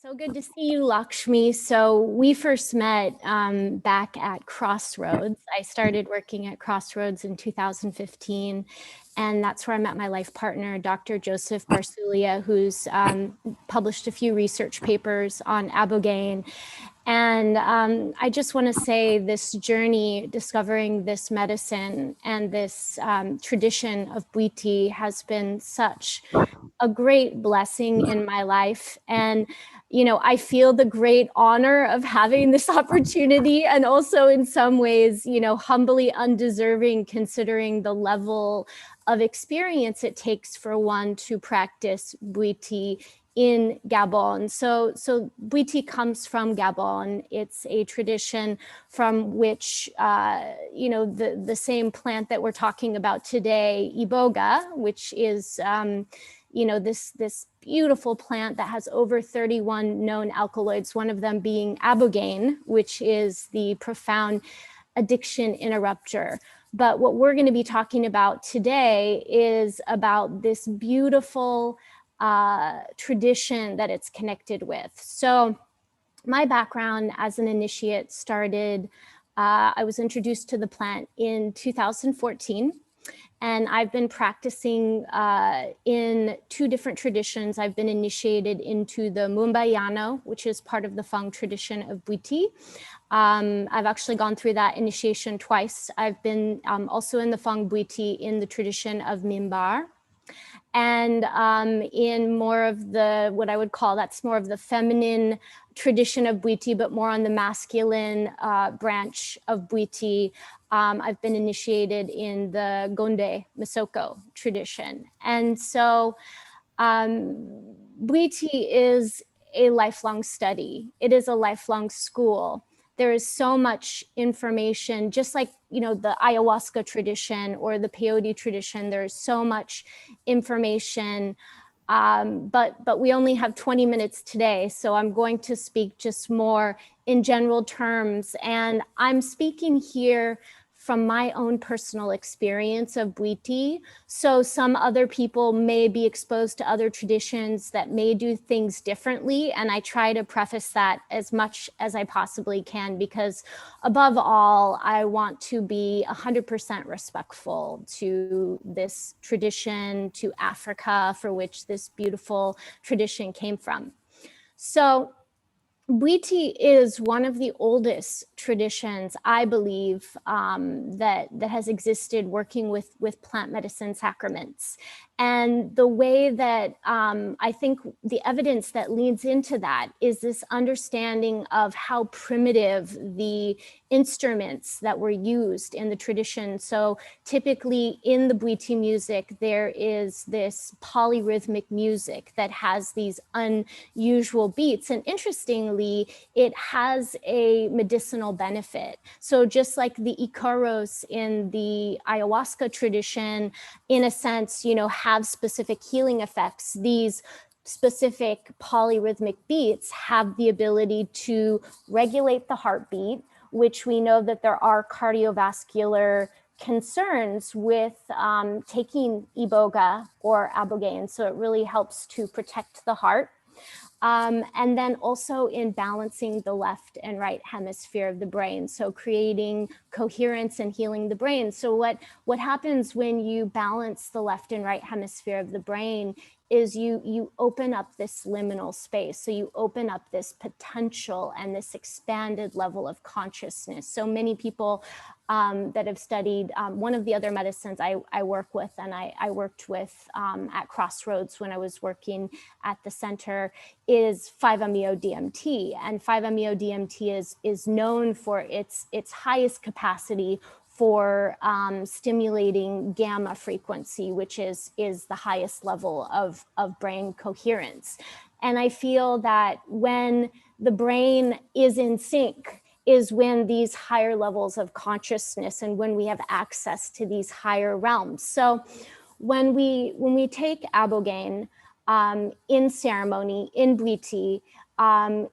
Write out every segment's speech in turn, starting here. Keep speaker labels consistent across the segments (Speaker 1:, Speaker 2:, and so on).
Speaker 1: So good to see you, Lakshmi. So we first met back at Crossroads. I started working at Crossroads in 2015, and that's where I met my life partner, Dr. Joseph Barsulia, who's published a few research papers on Ibogaine. And I just want to say this journey discovering this medicine and this tradition of Bwiti has been such a great blessing in my life. And, you know, I feel the great honor of having this opportunity, and also in some ways, you know, humbly undeserving considering the level of experience it takes for one to practice Bwiti in Gabon. So Bwiti comes from Gabon. It's a tradition from which, you know, the same plant that we're talking about today, Iboga, which is, you know, this beautiful plant that has over 31 known alkaloids, one of them being Ibogaine, which is the profound addiction interrupter. But what we're going to be talking about today is about this beautiful tradition that it's connected with. So my background as an initiate started, I was introduced to the plant in 2014. And I've been practicing in two different traditions. I've been initiated into the Mumbayano, which is part of the Fang tradition of Bwiti. I've actually gone through that initiation twice. I've been also in the Fang Bwiti in the tradition of Mimbar. And in more of the, what I would call, that's more of the feminine tradition of Bwiti, but more on the masculine branch of Bwiti. I've been initiated in the Gonde Misoko tradition. And so Bwiti is a lifelong study. It is a lifelong school. There is so much information, just like, you know, the ayahuasca tradition or the peyote tradition, there's so much information, but we only have 20 minutes today. So I'm going to speak just more in general terms. And I'm speaking here from my own personal experience of Bwiti. So some other people may be exposed to other traditions that may do things differently. And I try to preface that as much as I possibly can, because above all, I want to be 100% respectful to this tradition, to Africa, for which this beautiful tradition came from. So Bwiti is one of the oldest traditions, I believe, that has existed working with plant medicine sacraments. And the way that I think the evidence that leads into that is this understanding of how primitive the instruments that were used in the tradition. So typically in the Bwiti music, there is this polyrhythmic music that has these unusual beats. And interestingly, it has a medicinal benefit. So just like the Icaros in the ayahuasca tradition, in a sense, you know, have specific healing effects, these specific polyrhythmic beats have the ability to regulate the heartbeat, which we know that there are cardiovascular concerns with taking Iboga or Ibogaine. So it really helps to protect the heart. And then also in balancing the left and right hemisphere of the brain. So creating coherence and healing the brain. So what happens when you balance the left and right hemisphere of the brain is you open up this liminal space. So you open up this potential and this expanded level of consciousness. So many people that have studied one of the other medicines I work with, and I worked with at Crossroads when I was working at the center, is 5-MeO-DMT. And 5-MeO-DMT is known for its highest capacity for stimulating gamma frequency, which is the highest level of brain coherence. And I feel that when the brain is in sync is when these higher levels of consciousness and when we have access to these higher realms. So when we take Ibogaine in ceremony, in Bwiti,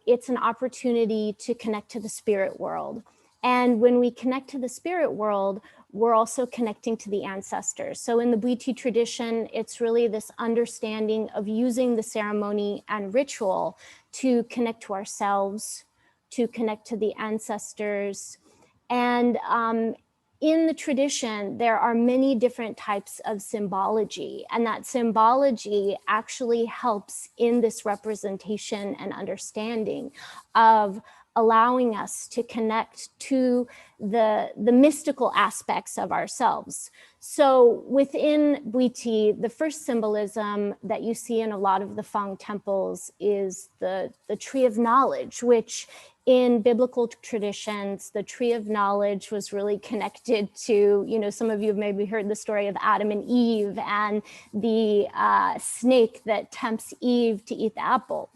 Speaker 1: it's an opportunity to connect to the spirit world. And when we connect to the spirit world, we're also connecting to the ancestors. So in the Bwiti tradition, it's really this understanding of using the ceremony and ritual to connect to ourselves, to connect to the ancestors. And in the tradition, there are many different types of symbology, and that symbology actually helps in this representation and understanding of allowing us to connect to the mystical aspects of ourselves. So within Bwiti, the first symbolism that you see in a lot of the Fang temples is the tree of knowledge, which in biblical traditions, the tree of knowledge was really connected to, you know, some of you have maybe heard the story of Adam and Eve and the snake that tempts Eve to eat the apple.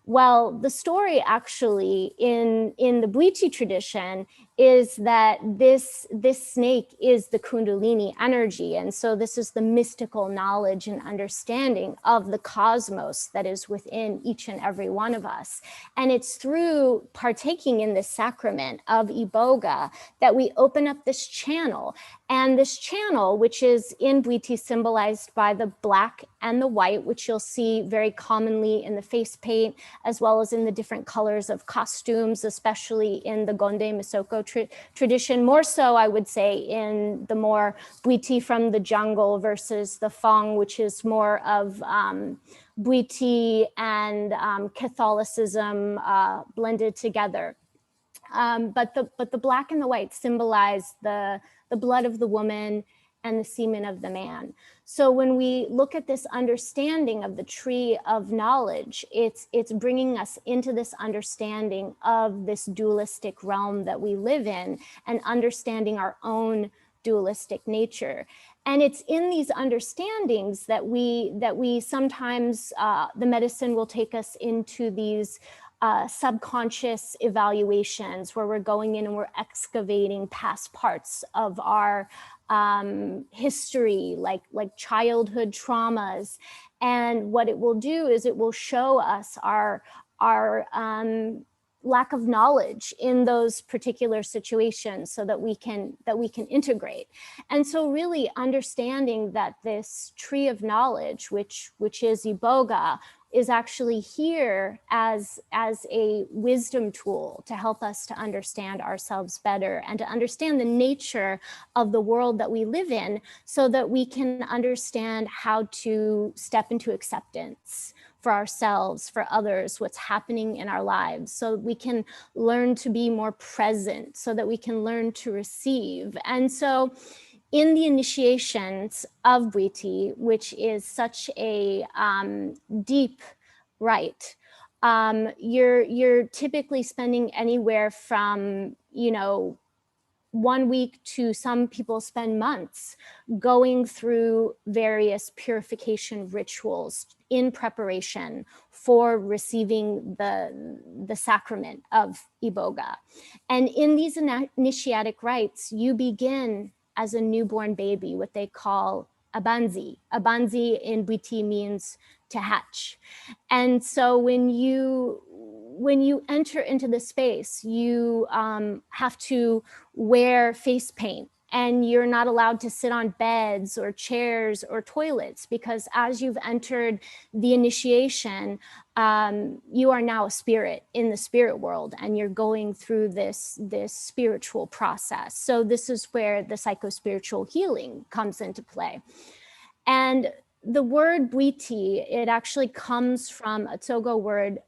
Speaker 1: Well, the story actually in the Bwiti tradition is that this snake is the Kundalini energy. And so this is the mystical knowledge and understanding of the cosmos that is within each and every one of us. And it's through partaking in this sacrament of Iboga that we open up this channel. And this channel, which is in Bwiti symbolized by the black and the white, which you'll see very commonly in the face paint, as well as in the different colors of costumes, especially in the Gonde Misoko tradition, more so I would say in the more Bwiti from the jungle versus the Fang, which is more of Bwiti and Catholicism blended together. But the black and the white symbolize the blood of the woman and the semen of the man. So when we look at this understanding of the tree of knowledge, it's bringing us into this understanding of this dualistic realm that we live in and understanding our own dualistic nature. And it's in these understandings that we sometimes, the medicine will take us into these subconscious evaluations where we're going in and we're excavating past parts of our history, like childhood traumas. And what it will do is it will show us our lack of knowledge in those particular situations so that we can integrate. And so really understanding that this tree of knowledge, which is Iboga, is actually here as a wisdom tool to help us to understand ourselves better and to understand the nature of the world that we live in so that we can understand how to step into acceptance for ourselves, for others, what's happening in our lives, so we can learn to be more present, so that we can learn to receive. And so in the initiations of Bwiti, which is such a deep rite, you're typically spending anywhere from, 1 week to some people spend months going through various purification rituals in preparation for receiving the sacrament of Iboga. And in these initiatic rites, you begin as a newborn baby, what they call abanzi. Abanzi in Bwiti means to hatch. And so when you enter into the space, you have to wear face paint, and you're not allowed to sit on beds or chairs or toilets, because as you've entered the initiation, you are now a spirit in the spirit world, and you're going through this spiritual process. So this is where the psychospiritual healing comes into play. And the word Bwiti, it actually comes from a Togo word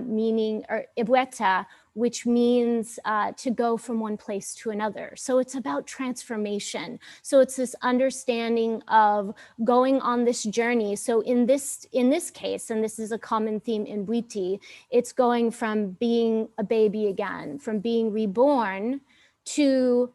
Speaker 1: meaning, or Ibweta, which means to go from one place to another. So it's about transformation. So it's this understanding of going on this journey. So in this case, and this is a common theme in Bwiti, it's going from being a baby again, from being reborn to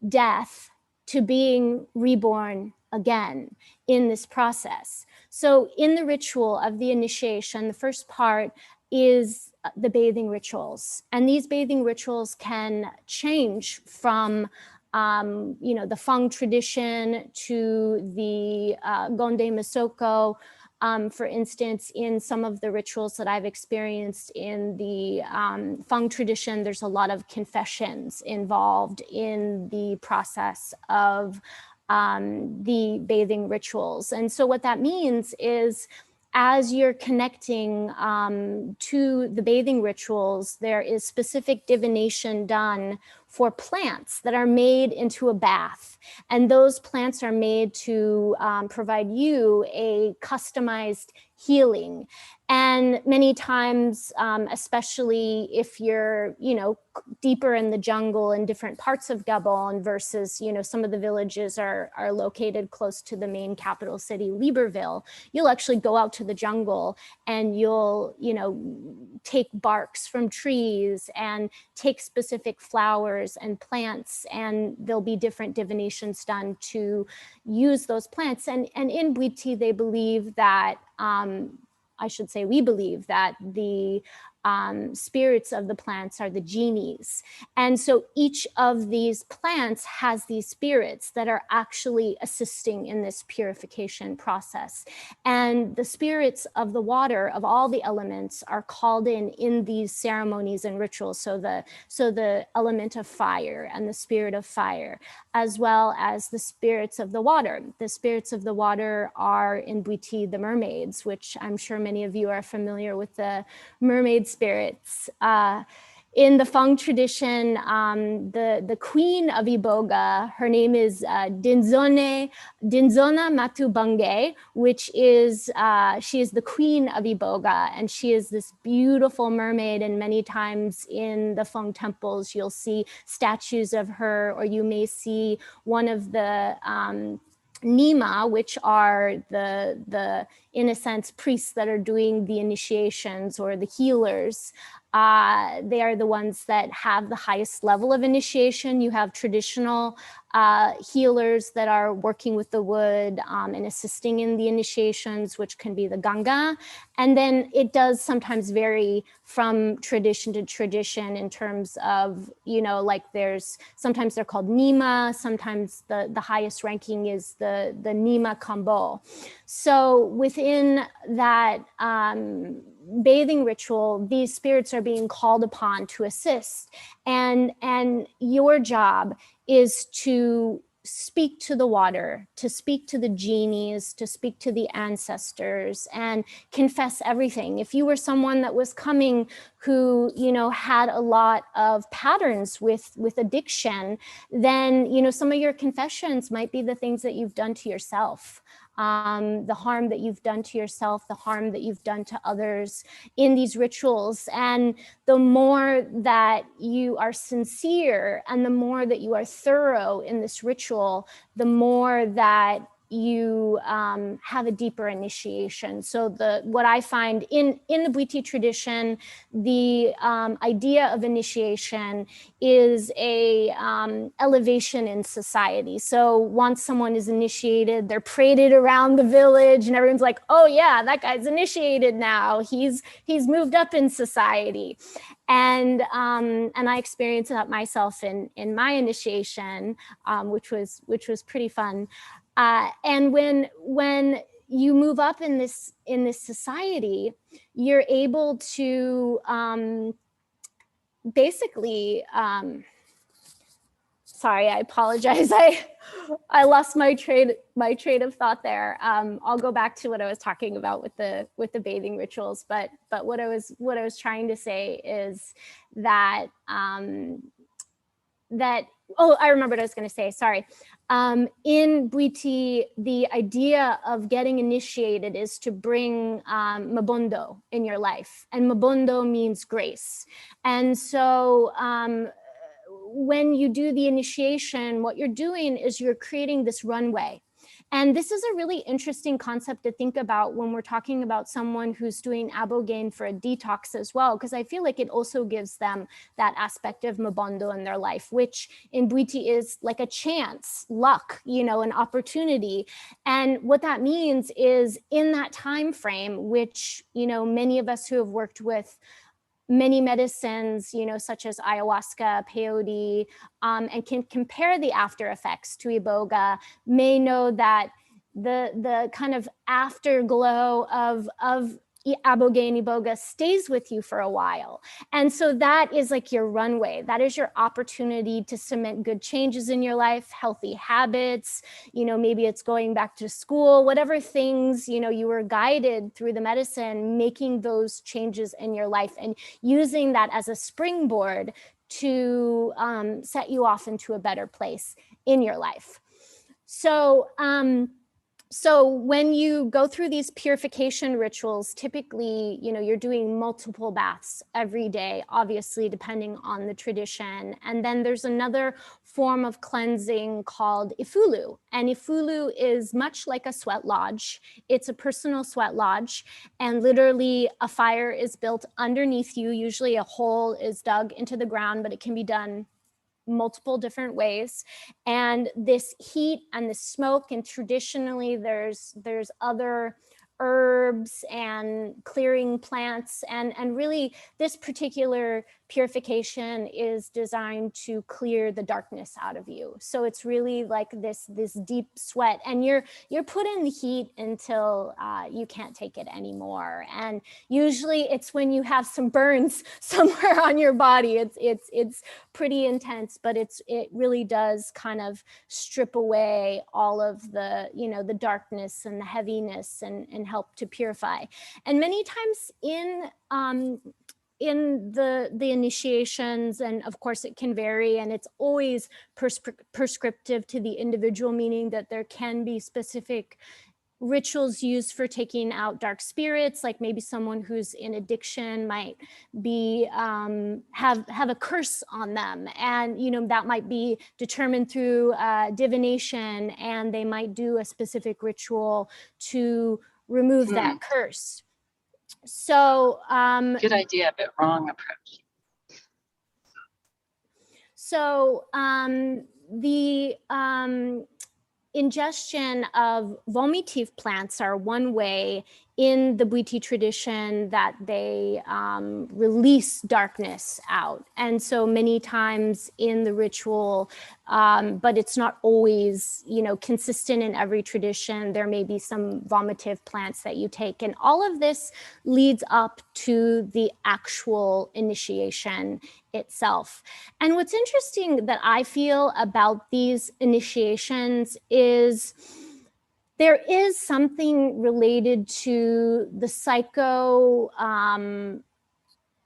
Speaker 1: death, to being reborn again in this process. So in the ritual of the initiation, the first part is the bathing rituals. And these bathing rituals can change from the Fang tradition to the Gonde Misoko, For instance, in some of the rituals that I've experienced in the Feng tradition, there's a lot of confessions involved in the process of the bathing rituals. And so what that means is, as you're connecting to the bathing rituals, there is specific divination done for plants that are made into a bath. And those plants are made to provide you a customized healing. And many times, especially if you're, deeper in the jungle in different parts of Gabon versus, some of the villages are located close to the main capital city, Libreville, you'll actually go out to the jungle and you'll, take barks from trees and take specific flowers and plants, and there'll be different divinations done to use those plants. And in Bwiti, they believe that, we believe that the spirits of the plants are the genies. And so each of these plants has these spirits that are actually assisting in this purification process. And the spirits of the water, of all the elements, are called in these ceremonies and rituals. So the element of fire and the spirit of fire, as well as the spirits of the water. The spirits of the water are in Bwiti the mermaids, which I'm sure many of you are familiar with the mermaid spirits. In the Feng tradition, the queen of Iboga, her name is Dinzona Matubange, which is, she is the queen of Iboga, and she is this beautiful mermaid. And many times in the Feng temples, you'll see statues of her, or you may see one of the Nima, which are the in a sense priests that are doing the initiations or the healers. They are the ones that have the highest level of initiation. You have traditional healers that are working with the wood and assisting in the initiations, which can be the Ganga. And then it does sometimes vary from tradition to tradition in terms of, like sometimes they're called Nima, sometimes the highest ranking is the Nima Kambo. So within that bathing ritual, these spirits are being called upon to assist. And your job is to speak to the water, to speak to the genies, to speak to the ancestors, and confess everything. If you were someone that was coming who, had a lot of patterns with addiction, then, some of your confessions might be the things that you've done to yourself. The harm that you've done to yourself, the harm that you've done to others in these rituals. And the more that you are sincere and the more that you are thorough in this ritual, the more that you have a deeper initiation. So what I find in the Bwiti tradition, the idea of initiation is a elevation in society. So once someone is initiated, they're paraded around the village and everyone's like, oh yeah, that guy's initiated now. He's moved up in society. And I experienced that myself in my initiation, which was pretty fun. And when you move up in this society, you're able to basically, sorry, I apologize. I lost my train of thought there. I'll go back to what I was talking about with the bathing rituals. But what I was trying to say is that I remember what I was going to say. Sorry. In Bwiti, the idea of getting initiated is to bring mabondo in your life, and mabondo means grace. And so when you do the initiation, what you're doing is you're creating this runway. And this is a really interesting concept to think about when we're talking about someone who's doing Ibogaine for a detox as well, because I feel like it also gives them that aspect of mabondo in their life, which in Bwiti is like a chance, luck, an opportunity. And what that means is in that time frame, which, many of us who have worked with many medicines, such as ayahuasca, peyote, and can compare the after effects to Iboga, may know that, the kind of afterglow of Ibogaine Iboga stays with you for a while. And so that is like your runway. That is your opportunity to cement good changes in your life, healthy habits, maybe it's going back to school, whatever things, you were guided through the medicine, making those changes in your life and using that as a springboard to set you off into a better place in your life. So when you go through these purification rituals, typically, you're doing multiple baths every day, obviously, depending on the tradition. And then there's another form of cleansing called ifulu. And ifulu is much like a sweat lodge. It's a personal sweat lodge. And literally a fire is built underneath you. Usually a hole is dug into the ground, but it can be done multiple different ways. And this heat and the smoke, and traditionally there's other herbs and clearing plants, and really this particular purification is designed to clear the darkness out of you. So it's really like this deep sweat, and you're put in the heat until you can't take it anymore. And usually it's when you have some burns somewhere on your body. It's pretty intense, but it really does kind of strip away all of the the darkness and the heaviness and help to purify. And many times in the initiations, and of course it can vary, and it's always prescriptive to the individual, meaning that there can be specific rituals used for taking out dark spirits, like maybe someone who's in addiction might be have a curse on them, and that might be determined through divination, and they might do a specific ritual to remove that curse. So
Speaker 2: good idea, but wrong approach.
Speaker 1: So the ingestion of vomitive plants are one way in the Bwiti tradition that they release darkness out. And so many times in the ritual, but it's not always, consistent in every tradition. There may be some vomitive plants that you take. And all of this leads up to the actual initiation itself. And what's interesting that I feel about these initiations is there is something related to the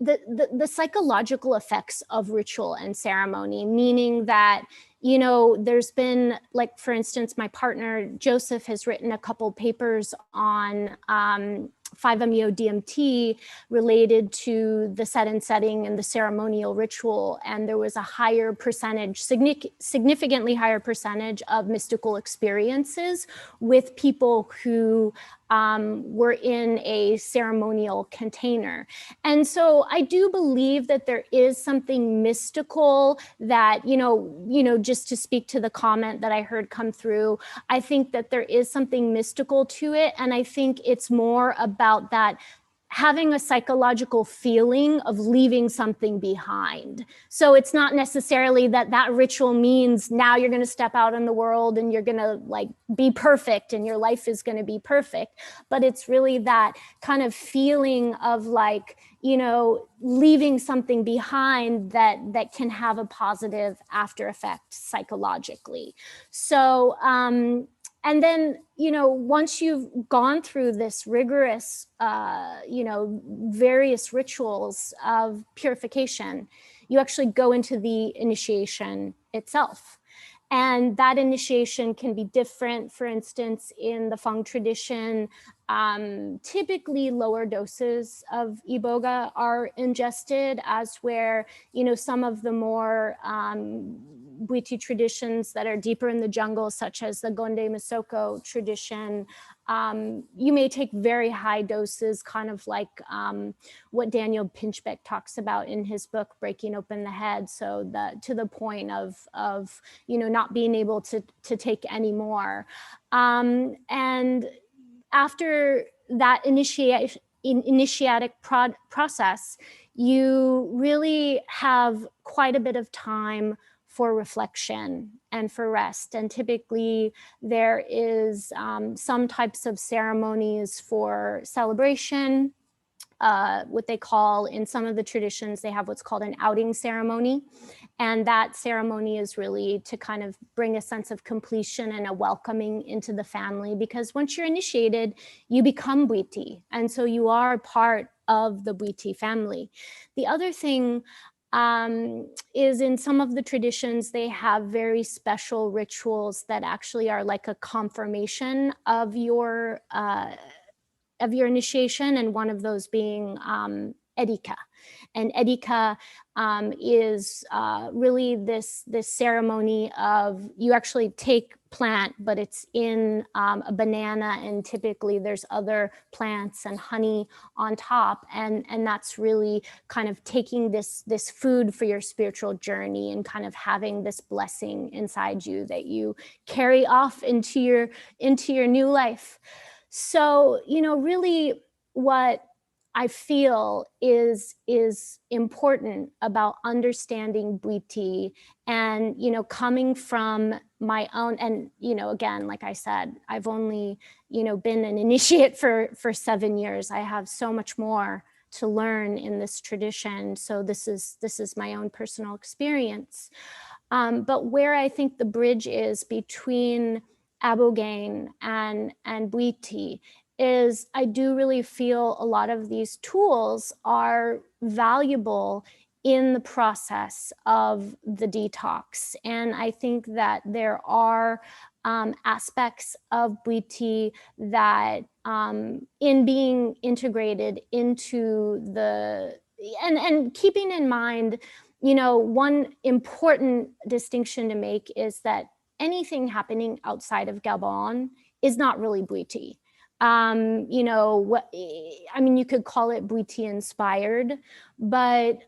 Speaker 1: the psychological effects of ritual and ceremony, meaning that, there's been, like, for instance, my partner, Joseph, has written a couple papers on 5-MeO-DMT related to the set and setting and the ceremonial ritual. And there was a higher percentage, significantly higher percentage of mystical experiences with people who were in a ceremonial container. And so I do believe that there is something mystical that, just to speak to the comment that I heard come through, I think that there is something mystical to it. And I think it's more about that having a psychological feeling of leaving something behind. So it's not necessarily that ritual means now you're going to step out in the world and you're going to be perfect and your life is going to be perfect, but it's really that kind of feeling of leaving something behind that can have a positive after effect psychologically. So, and then, once you've gone through this rigorous, various rituals of purification, you actually go into the initiation itself. And that initiation can be different. For instance, in the Feng tradition, typically lower doses of Iboga are ingested, as where, some of the more Bwiti traditions that are deeper in the jungle, such as the Gonde Masoko tradition, you may take very high doses, kind of like what Daniel Pinchbeck talks about in his book, Breaking Open the Head. So to the point of not being able to take any more. And after that initiatic process, you really have quite a bit of time for reflection and for rest. And typically there is some types of ceremonies for celebration. What they call, in some of the traditions, they have what's called an outing ceremony. And that ceremony is really to kind of bring a sense of completion and a welcoming into the family, because once you're initiated, you become Bwiti. And so you are part of the Bwiti family. The other thing is, in some of the traditions, they have very special rituals that actually are like a confirmation of your initiation, and one of those being Edika. And Edika is really this ceremony of, you actually take plant, but it's in a banana, and typically there's other plants and honey on top, and that's really kind of taking this food for your spiritual journey, and kind of having this blessing inside you that you carry off into your new life. So, really what I feel is important about understanding Bwiti, and, coming from my own, and, again, like I said, I've only, been an initiate for 7 years. I have so much more to learn in this tradition. So this is my own personal experience. But where I think the bridge is between Ibogaine and Bwiti is, I do really feel a lot of these tools are valuable in the process of the detox. And I think that there are aspects of Bwiti that in being integrated into and keeping in mind, one important distinction to make is that anything happening outside of Gabon is not really Bwiti. You could call it Bwiti inspired, but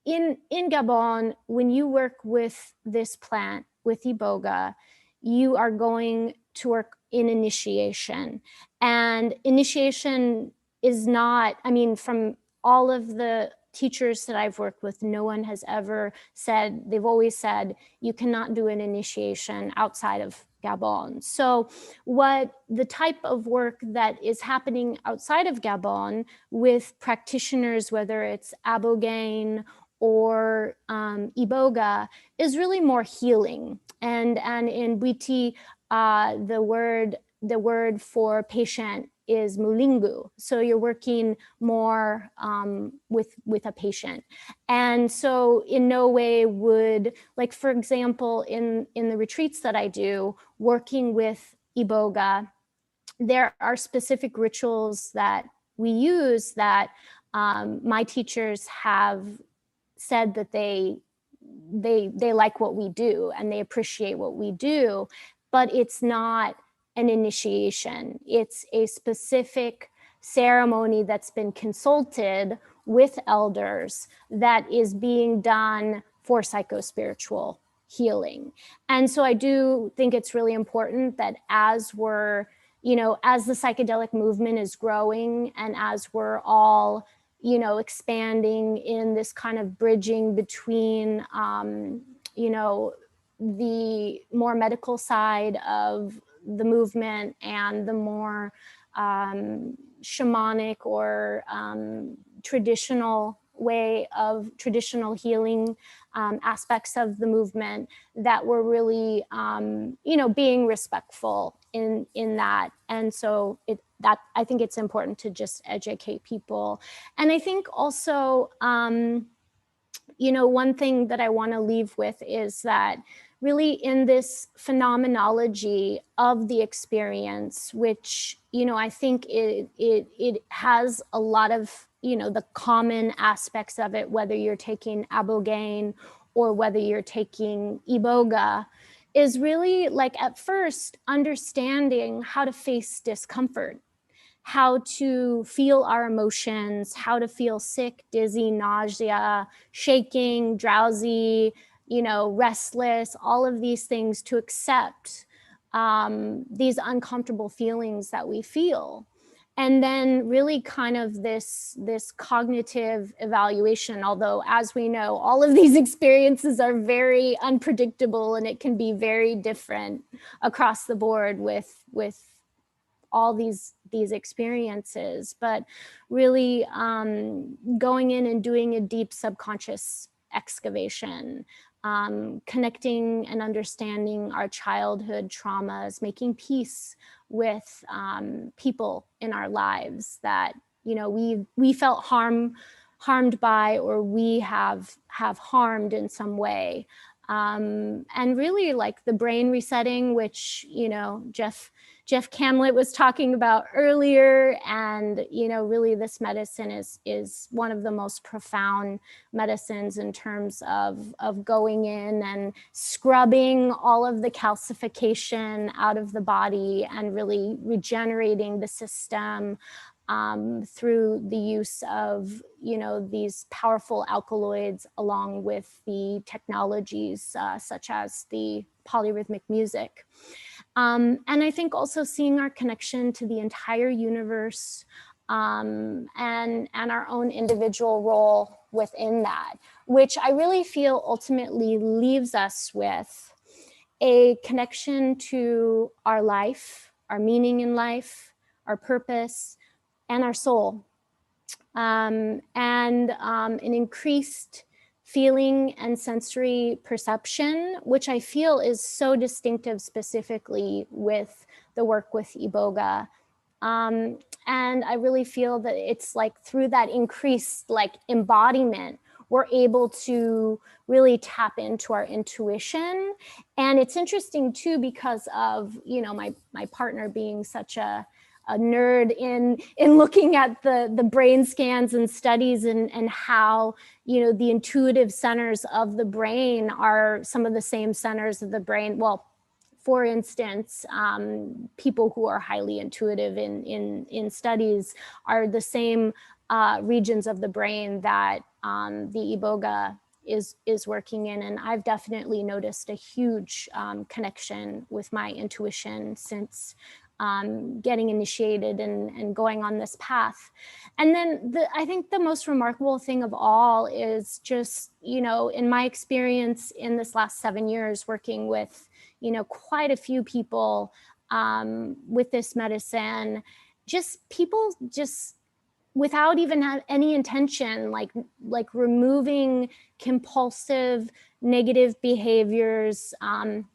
Speaker 1: in Gabon, when you work with this plant, with Iboga, you are going to work in initiation. And initiation is not, from all of the teachers that I've worked with, no one has ever said, they've always said, you cannot do an initiation outside of Gabon. So what the type of work that is happening outside of Gabon with practitioners, whether it's Ibogaine or Iboga, is really more healing. And in Bwiti, the word for patient is mulingu. So you're working more with a patient. And so in no way would, like, for example, in the retreats that I do, working with Iboga, there are specific rituals that we use that my teachers have said that they like what we do and they appreciate what we do, but it's not an initiation. It's a specific ceremony that's been consulted with elders that is being done for psychospiritual healing. And so I do think it's really important that as we're, as the psychedelic movement is growing, and as we're all, expanding in this kind of bridging between, the more medical side of the movement and the more shamanic or traditional healing aspects of the movement, that we're really, being respectful in that. And so I think it's important to just educate people. And I think also, one thing that I want to leave with is that really in this phenomenology of the experience, which, I think it has a lot of, the common aspects of it, whether you're taking Ibogaine or whether you're taking Iboga, is really, like, at first understanding how to face discomfort, how to feel our emotions, how to feel sick, dizzy, nausea, shaking, drowsy, restless, all of these things, to accept these uncomfortable feelings that we feel. And then really kind of this cognitive evaluation, although as we know, all of these experiences are very unpredictable and it can be very different across the board with all these experiences, but really going in and doing a deep subconscious excavation, connecting and understanding our childhood traumas, making peace with people in our lives that, you know, we felt harmed by, or we have harmed in some way. And really like the brain resetting, which, you know, Jeff Camlett was talking about earlier. And, you know, really this medicine is one of the most profound medicines in terms of going in and scrubbing all of the calcification out of the body and really regenerating the system through the use of, you know, these powerful alkaloids, along with the technologies such as the polyrhythmic music. And I think also seeing our connection to the entire universe and our own individual role within that, which I really feel ultimately leaves us with a connection to our life, our meaning in life, our purpose, and our soul, and an increased feeling and sensory perception, which I feel is so distinctive specifically with the work with Iboga. And I really feel that it's like through that increased like embodiment, we're able to really tap into our intuition. And it's interesting too, because of, you know, my partner being such a nerd in looking at the brain scans and studies and how, you know, the intuitive centers of the brain are some of the same centers of the brain. Well, for instance, people who are highly intuitive in studies are the same regions of the brain that the Iboga is working in. And I've definitely noticed a huge connection with my intuition since getting initiated and going on this path. And then I think the most remarkable thing of all is just, you know, in my experience in this last 7 years working with, you know, quite a few people with this medicine, just people just without even have any intention, like removing compulsive negative behaviors,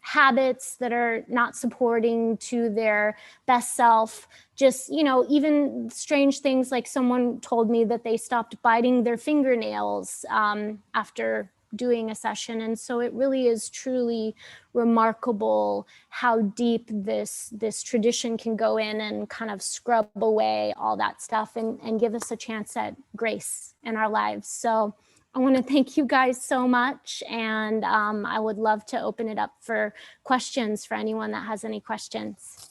Speaker 1: habits that are not supporting to their best self. Just, you know, even strange things like someone told me that they stopped biting their fingernails after doing a session. And so it really is truly remarkable how deep this tradition can go in and kind of scrub away all that stuff and give us a chance at grace in our lives. So I want to thank you guys so much. And I would love to open it up for questions for anyone that has any questions.